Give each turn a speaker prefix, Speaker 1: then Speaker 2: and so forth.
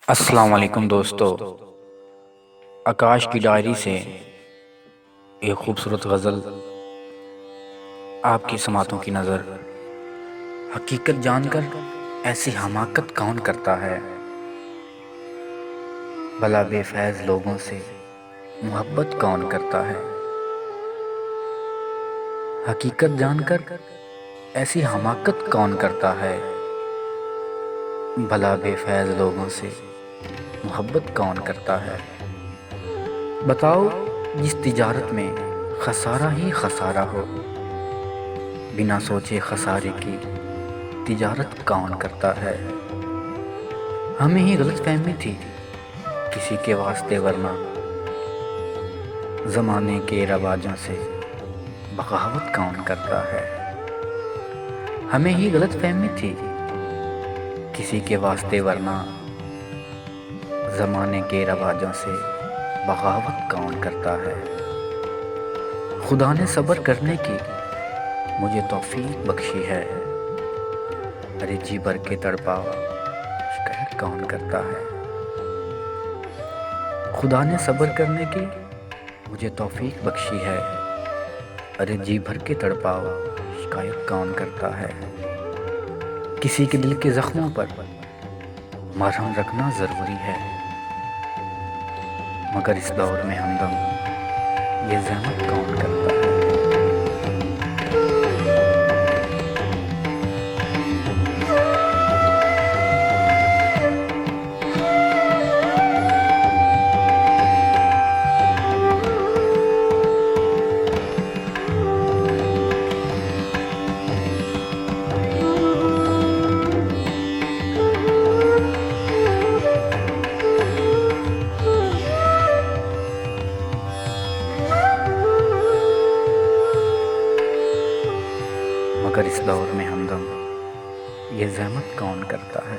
Speaker 1: السلام علیکم دوستو، آکاش کی ڈائری سے ایک خوبصورت غزل آپ کی سماعتوں کی نظر۔ حقیقت جان کر ایسی حماقت کون کرتا ہے؟ بھلا بے فیض لوگوں سے محبت کون کرتا ہے؟ حقیقت جان کر ایسی حماقت کون کرتا ہے؟ بھلا بے فیض لوگوں سے محبت کون کرتا ہے؟ بتاؤ، جس تجارت میں خسارہ ہی خسارہ ہو، بنا سوچے خسارے کی تجارت کون کرتا ہے؟ ہمیں ہی غلط فہمی تھی کسی کے واسطے، ورنہ زمانے کے رواجوں سے بغاوت کون کرتا ہے؟ ہمیں ہی غلط فہمی تھی کسی کے واسطے، ورنہ زمانے کے رواجوں سے بغاوت کون کرتا ہے؟ خدا نے صبر کرنے کی مجھے توفیق بخشی ہے، ارے جی بھر کے تڑپا شکایت کون کرتا ہے؟ خدا نے صبر کرنے کی مجھے توفیق بخشی ہے، ارے جی بھر کے تڑپاؤ شکایت کون کرتا ہے؟ کسی کے دل کے زخموں پر مرہم رکھنا ضروری ہے، مگر اس دور میں ہمدم یہ زحمت کون کرتا ہے؟ مگر اس دور میں ہمدم یہ زحمت کون کرتا ہے؟